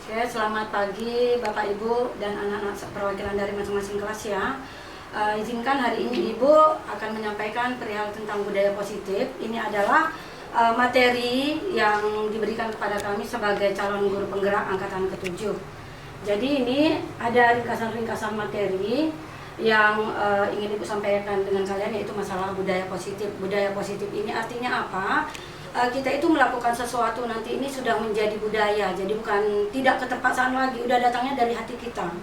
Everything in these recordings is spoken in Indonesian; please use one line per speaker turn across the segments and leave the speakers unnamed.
Oke, selamat pagi Bapak Ibu dan anak-anak perwakilan dari masing-masing kelas ya. Izinkan hari ini Ibu akan menyampaikan perihal tentang budaya positif. Ini adalah materi yang diberikan kepada kami sebagai calon guru penggerak angkatan ke-7. Jadi ini ada ringkasan-ringkasan materi yang ingin Ibu sampaikan dengan kalian, yaitu masalah budaya positif. Budaya positif ini artinya apa? Kita itu melakukan sesuatu nanti ini sudah menjadi budaya, jadi bukan tidak keterpaksaan lagi, udah datangnya dari hati kita.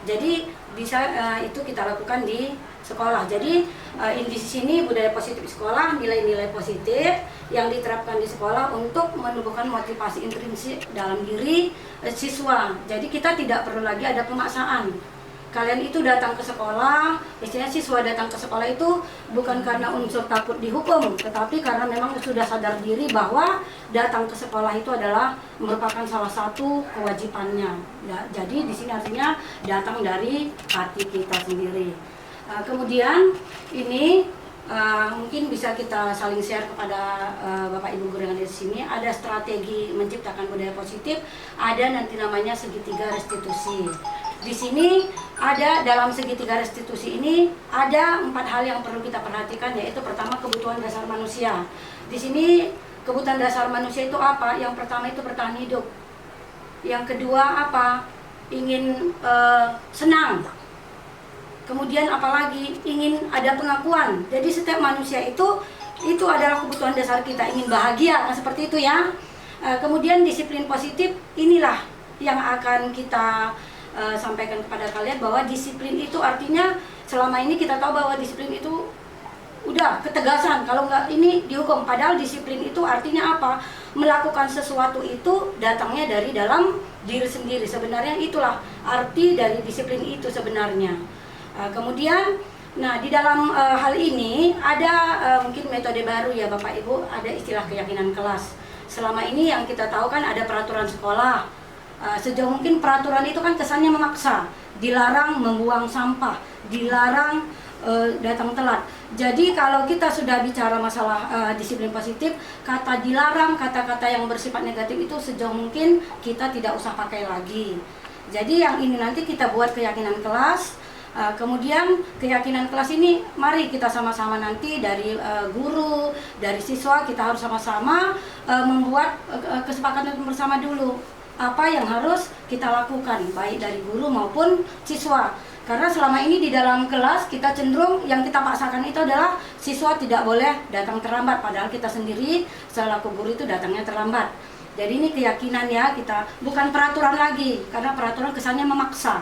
Jadi bisa itu kita lakukan di sekolah. Jadi di sini budaya positif sekolah, nilai-nilai positif yang diterapkan di sekolah untuk menumbuhkan motivasi intrinsik dalam diri siswa. Jadi kita tidak perlu lagi ada pemaksaan. Kalian itu datang ke sekolah, istilahnya siswa datang ke sekolah itu bukan karena unsur takut dihukum, tetapi karena memang sudah sadar diri bahwa datang ke sekolah itu adalah merupakan salah satu kewajibannya. Ya, jadi di sini artinya datang dari hati kita sendiri. Kemudian ini mungkin bisa kita saling share kepada Bapak Ibu guru yang ada di sini. Ada strategi menciptakan budaya positif, ada nanti namanya segitiga restitusi. Di sini ada dalam segitiga restitusi ini ada 4 hal yang perlu kita perhatikan, yaitu pertama kebutuhan dasar manusia. Di sini kebutuhan dasar manusia itu apa? Yang pertama itu bertahan hidup. Yang kedua apa? Ingin senang. Kemudian apalagi ingin ada pengakuan. Jadi setiap manusia itu adalah kebutuhan dasar kita, ingin bahagia, nah seperti itu ya. Kemudian disiplin positif inilah yang akan kita sampaikan kepada kalian, bahwa disiplin itu artinya selama ini kita tahu bahwa disiplin itu udah ketegasan, kalau nggak ini dihukum. Padahal disiplin itu artinya apa? Melakukan sesuatu itu datangnya dari dalam diri sendiri. Sebenarnya itulah arti dari disiplin itu sebenarnya. Kemudian, nah di dalam hal ini ada mungkin metode baru ya Bapak Ibu, ada istilah keyakinan kelas. Selama ini yang kita tahu kan ada peraturan sekolah. Sejauh mungkin peraturan itu kan kesannya memaksa, dilarang membuang sampah, dilarang datang telat. Jadi kalau kita sudah bicara masalah disiplin positif, kata dilarang, kata-kata yang bersifat negatif itu sejauh mungkin kita tidak usah pakai lagi. Jadi yang ini nanti kita buat keyakinan kelas. Kemudian keyakinan kelas ini mari kita sama-sama nanti dari guru, dari siswa, kita harus sama-sama membuat kesepakatan bersama dulu apa yang harus kita lakukan, baik dari guru maupun siswa. Karena selama ini di dalam kelas kita cenderung yang kita paksakan itu adalah siswa tidak boleh datang terlambat, padahal kita sendiri selaku guru itu datangnya terlambat. Jadi ini keyakinan ya, kita bukan peraturan lagi, karena peraturan kesannya memaksa.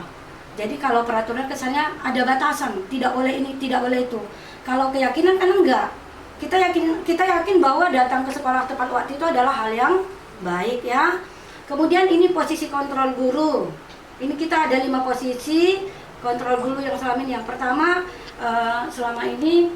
Jadi kalau peraturan kesannya ada batasan, tidak boleh ini, tidak boleh itu. Kalau keyakinan kan enggak. Kita yakin bahwa datang ke sekolah tepat waktu itu adalah hal yang baik ya. Kemudian ini posisi kontrol guru. Ini kita ada 5 posisi kontrol guru yang selama ini. Yang pertama selama ini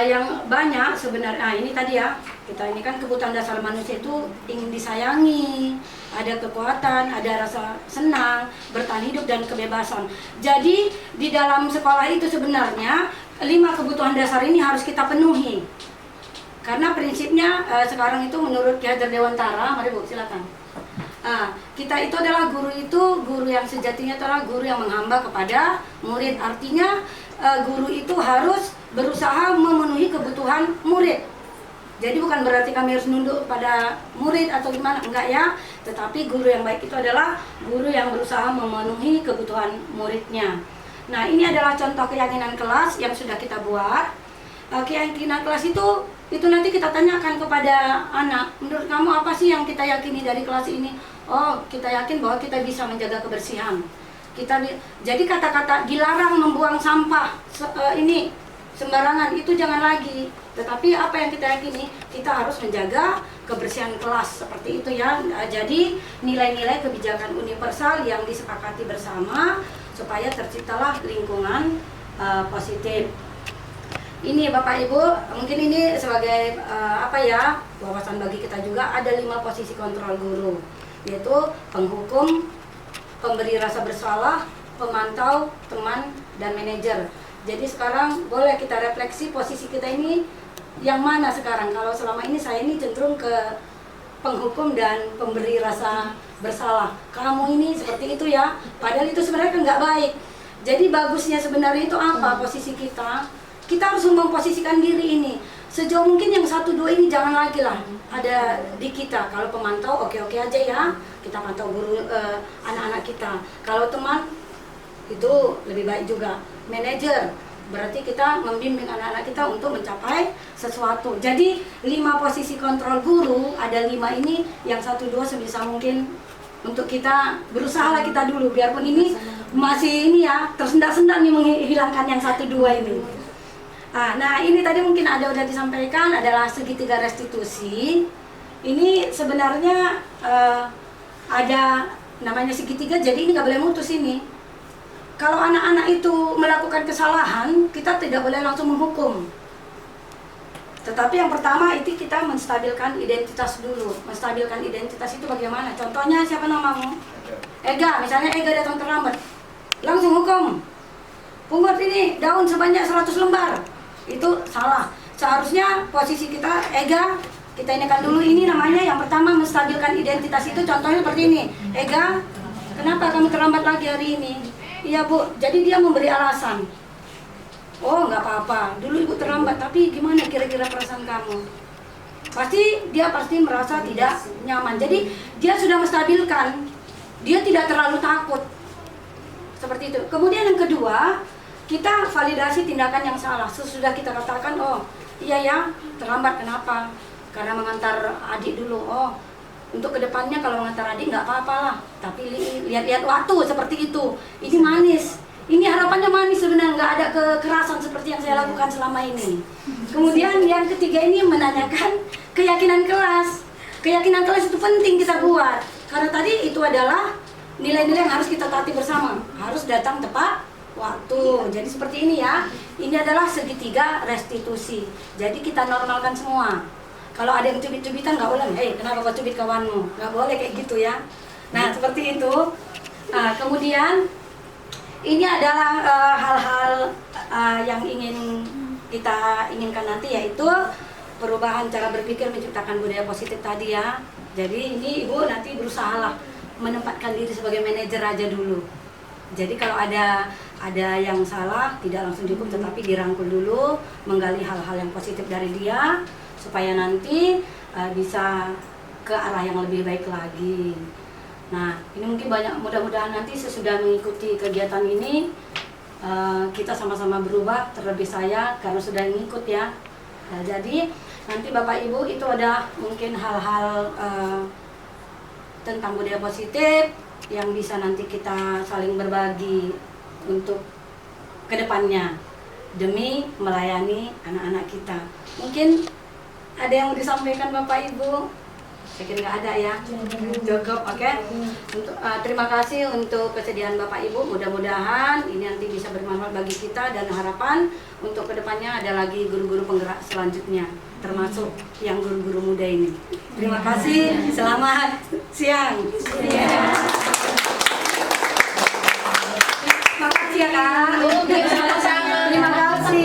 yang banyak sebenarnya, ini tadi ya, kita ini kan kebutuhan dasar manusia itu ingin disayangi, ada kekuatan, ada rasa senang, bertahan hidup dan kebebasan. Jadi di dalam sekolah itu sebenarnya 5 kebutuhan dasar ini harus kita penuhi. Karena prinsipnya sekarang itu menurut Ki Hajar Dewantara, mari Bu silakan. Kita itu adalah guru yang sejatinya adalah guru yang menghamba kepada murid. Artinya guru itu harus berusaha memenuhi kebutuhan murid. Jadi bukan berarti kami harus nunduk pada murid atau gimana, enggak ya. Tetapi guru yang baik itu adalah guru yang berusaha memenuhi kebutuhan muridnya. Nah ini adalah contoh keyakinan kelas yang sudah kita buat. Keyakinan kelas itu nanti kita tanyakan kepada anak, menurut kamu apa sih yang kita yakini dari kelas ini? Oh, kita yakin bahwa kita bisa menjaga kebersihan. Jadi kata-kata dilarang membuang sampah ini sembarangan itu jangan lagi. Tetapi apa yang kita yakini, kita harus menjaga kebersihan kelas seperti itu ya. Jadi nilai-nilai kebijakan universal yang disepakati bersama supaya terciptalah lingkungan positif. Ini Bapak Ibu, mungkin ini sebagai wawasan bagi kita juga. Ada 5 posisi kontrol guru, yaitu penghukum, pemberi rasa bersalah, pemantau, teman, dan manajer. Jadi sekarang boleh kita refleksi posisi kita ini yang mana sekarang. Kalau selama ini saya ini cenderung ke penghukum dan pemberi rasa bersalah. Kamu ini seperti itu ya, padahal itu sebenarnya kan nggak baik. Jadi bagusnya sebenarnya itu apa posisi kita? Kita harus memposisikan diri ini. Sejauh mungkin yang 1, 2 ini jangan lagi lah ada di kita. Kalau pemantau oke-oke aja ya, kita pantau guru anak-anak kita. Kalau teman itu lebih baik juga. Manajer berarti kita membimbing anak-anak kita untuk mencapai sesuatu. Jadi 5 posisi kontrol guru, ada 5 ini, yang 1, 2 sebisa mungkin untuk kita berusaha lah kita dulu, biarpun ini masih ini ya tersendat-sendat nih menghilangkan yang 1, 2 ini. Nah ini tadi mungkin udah disampaikan adalah segitiga restitusi. Ini sebenarnya ada namanya segitiga, jadi ini nggak boleh mutus ini. Kalau anak-anak itu melakukan kesalahan, kita tidak boleh langsung menghukum. Tetapi yang pertama itu kita menstabilkan identitas dulu. Menstabilkan identitas itu bagaimana? Contohnya siapa namamu? Ega, misalnya Ega datang terlambat, langsung hukum. Pungut ini daun sebanyak 100 lembar. Itu salah. Seharusnya posisi kita Ega, kita inikan dulu, ini namanya yang pertama menstabilkan identitas itu. Contohnya seperti ini, Ega, kenapa kamu terlambat lagi hari ini? Iya Bu, jadi dia memberi alasan. Oh nggak apa-apa, dulu ibu terlambat, tapi gimana kira-kira perasaan kamu? Dia pasti merasa tidak nyaman. Jadi dia sudah menstabilkan, dia tidak terlalu takut. Seperti itu. Kemudian yang kedua, kita validasi tindakan yang salah. Sesudah kita katakan, oh iya ya terlambat, kenapa? Karena mengantar adik dulu. Oh untuk kedepannya kalau mengantar adik nggak apa-apa lah, tapi lihat-lihat waktu seperti itu. Ini manis, ini harapannya manis sebenarnya, nggak ada kekerasan seperti yang saya lakukan selama ini. Kemudian yang ketiga ini menanyakan keyakinan kelas. Keyakinan kelas itu penting kita buat, karena tadi itu adalah nilai-nilai yang harus kita taati bersama, harus datang tepat waktu. Jadi seperti ini ya, ini adalah segitiga restitusi. Jadi kita normalkan semua. Kalau ada yang cubit-cubitan nggak boleh, kenapa kau cubit kawanmu? Nggak boleh kayak gitu ya. Nah seperti itu. Kemudian ini adalah hal-hal yang kita inginkan nanti, yaitu perubahan cara berpikir menciptakan budaya positif tadi ya. Jadi ini ibu nanti berusahalah menempatkan diri sebagai manajer aja dulu. Jadi kalau ada yang salah tidak langsung dihukum, tetapi dirangkul dulu, menggali hal-hal yang positif dari dia, supaya nanti bisa ke arah yang lebih baik lagi. Nah, ini mungkin mudah-mudahan nanti sesudah mengikuti kegiatan ini kita sama-sama berubah, terlebih saya karena sudah ngikut ya. Nah, jadi nanti Bapak Ibu itu ada mungkin hal-hal tentang budaya positif yang bisa nanti kita saling berbagi untuk kedepannya demi melayani anak-anak kita. Mungkin ada yang mau disampaikan Bapak Ibu? Saya kira nggak ada ya. Cukup, oke. Terima kasih untuk kesediaan Bapak Ibu. Mudah-mudahan ini nanti bisa bermanfaat bagi kita, dan harapan untuk kedepannya ada lagi guru-guru penggerak selanjutnya, termasuk yang guru-guru muda ini. Terima kasih. Selamat siang. Makasih ya Kak.